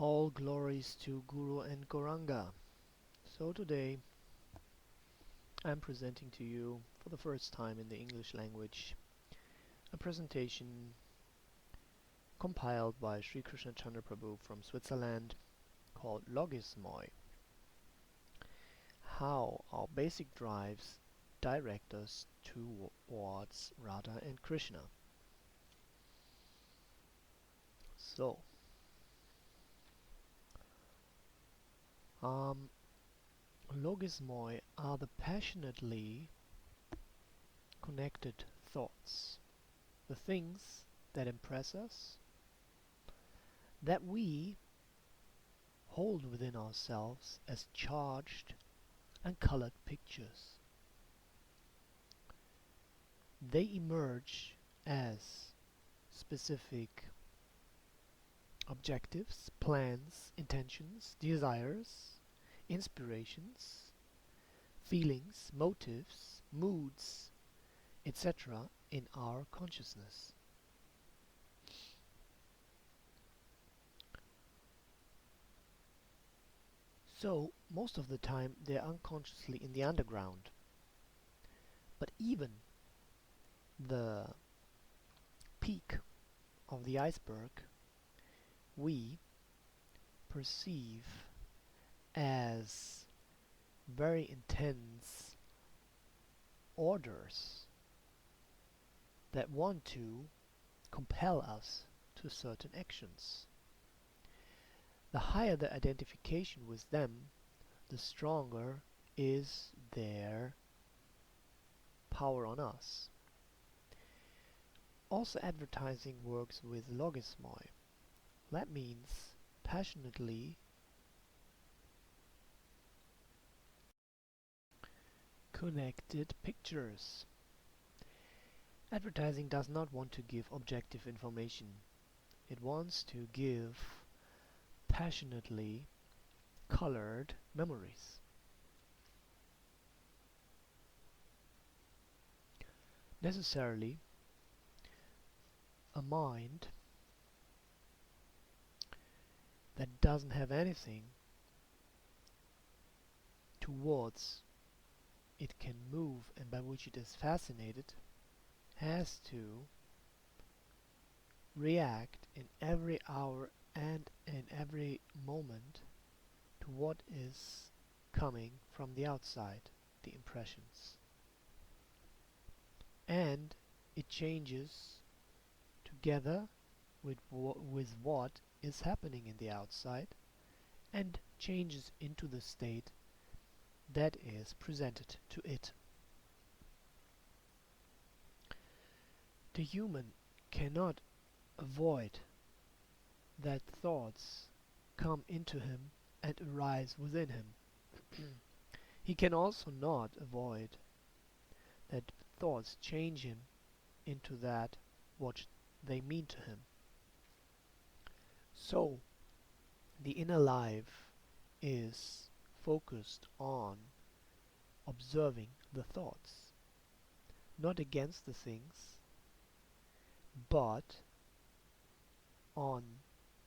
All glories to Guru and Gauranga. So today I'm presenting to you for the first time in the English language a presentation compiled by Sri Krishna Chandra Prabhu from Switzerland called Logismoi. How our basic drives direct us towards Radha and Krishna. So, Logismoi are the passionately connected thoughts, the things that impress us, that we hold within ourselves as charged and colored pictures. They emerge as specific objectives, plans, intentions, desires, inspirations, feelings, motives, moods, etc. in our consciousness. So, most of the time they're unconsciously in the underground. But even the peak of the iceberg we perceive as very intense orders that want to compel us to certain actions. The higher the identification with them, the stronger is their power on us. Also, advertising works with Logismoi. That means passionately connected pictures. Advertising does not want to give objective information. It wants to give passionately colored memories. Necessarily, a mind that doesn't have anything towards it can move and by which it is fascinated has to react in every hour and in every moment to what is coming from the outside, the impressions. And it changes together with what is happening in the outside and changes into the state that is presented to it. The human cannot avoid that thoughts come into him and arise within him. He can also not avoid that thoughts change him into that what they mean to him. So, the inner life is focused on observing the thoughts, not against the things, but on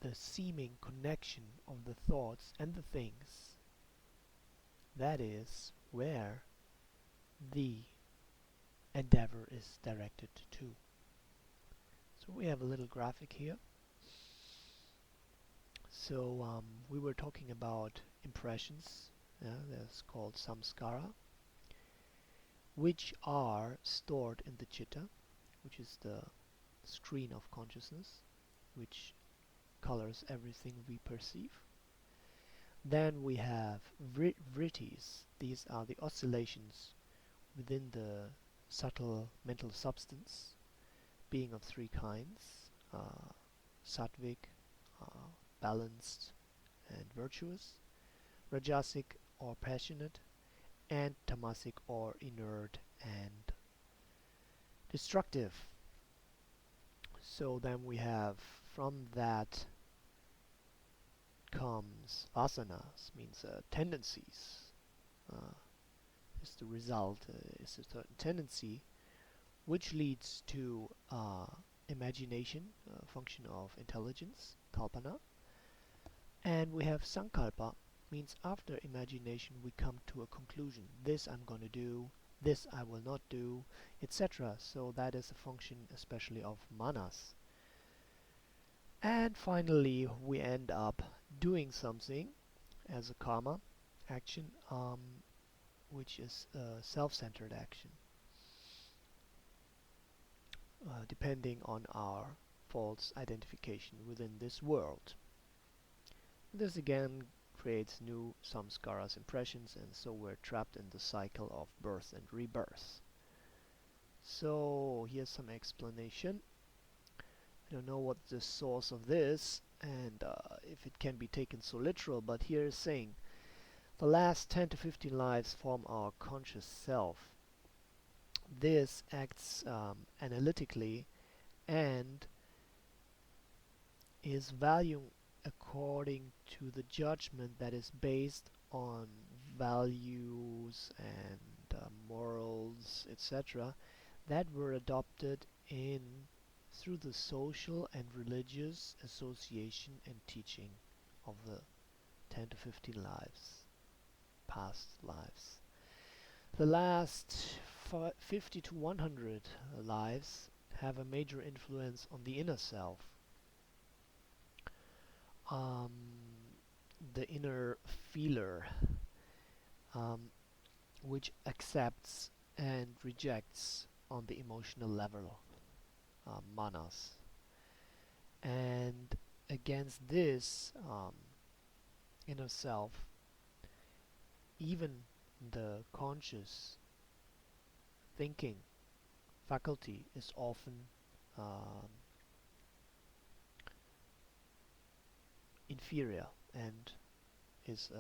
the seeming connection of the thoughts and the things. That is where the endeavor is directed to. So we have a little graphic here. So we were talking about impressions, that's called samskara, which are stored in the chitta, which is the screen of consciousness, which colors everything we perceive. Then we have vrittis. These are the oscillations within the subtle mental substance, being of three kinds: sattvic, balanced and virtuous, rajasic or passionate, and tamasic or inert and destructive. So then we have, from that comes vasanas, means tendencies. Is the result, is a certain tendency which leads to imagination, function of intelligence, kalpana, And we have sankalpa, means after imagination we come to a conclusion. This I'm going to do, this I will not do, etc. So that is a function especially of manas. And finally we end up doing something as a karma action, which is a self-centered action, depending on our false identification within this world. This again creates new samskaras, impressions, and so we're trapped in the cycle of birth and rebirth. So here's some explanation. I don't know what the source of this and if it can be taken so literal, but here is saying the last 10 to 15 lives form our conscious self. This acts analytically and is valued according to the judgment that is based on values and morals, etc., that were adopted in through the social and religious association and teaching of the 10 to 15 lives, past lives. The last 50 to 100 lives have a major influence on the inner self. The inner feeler, which accepts and rejects on the emotional level, manas. And against this inner self, even the conscious thinking faculty is often inferior and is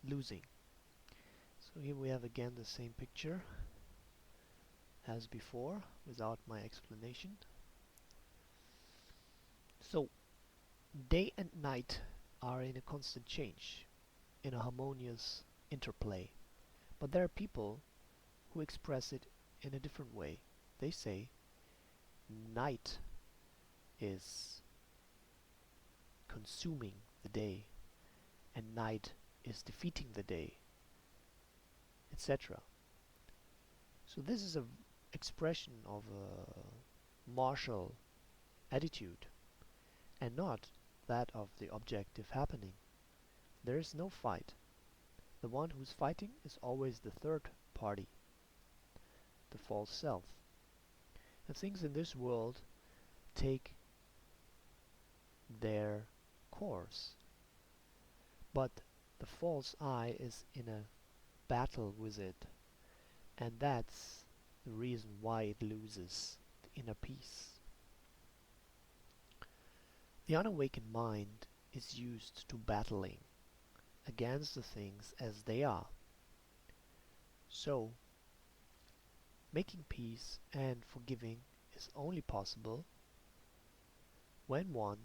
losing. So here we have again the same picture as before without my explanation. So day and night are in a constant change, in a harmonious interplay, but there are people who express it in a different way. They say night is consuming the day and night is defeating the day, etc. So this is an expression of a martial attitude and not that of the objective happening. There is no fight. The one who's fighting is always the third party, the false self. And things in this world take their course, but the false I is in a battle with it, and that's the reason why it loses the inner peace. The unawakened mind is used to battling against the things as they are. So, making peace and forgiving is only possible when one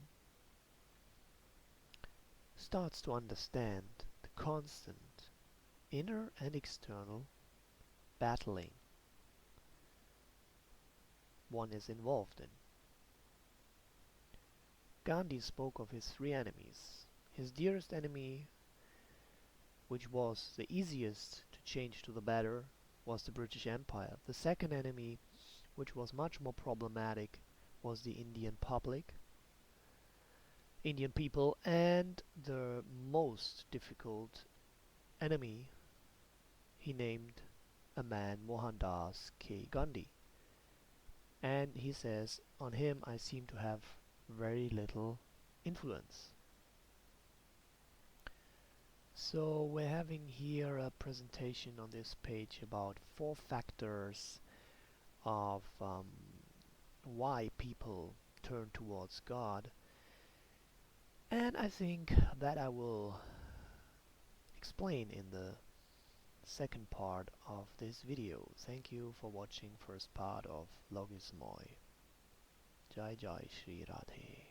starts to understand the constant inner and external battling one is involved in. Gandhi spoke of his three enemies. His dearest enemy, which was the easiest to change to the better, was the British Empire. The second enemy, which was much more problematic, was the Indian people, and the most difficult enemy he named a man, Mohandas K. Gandhi. And he says, on him I seem to have very little influence. So we're having here a presentation on this page about 4 factors of why people turn towards God, and I think that I will explain in the second part of this video. Thank you for watching first part of Logismoi. Jai Jai Shri Radhe.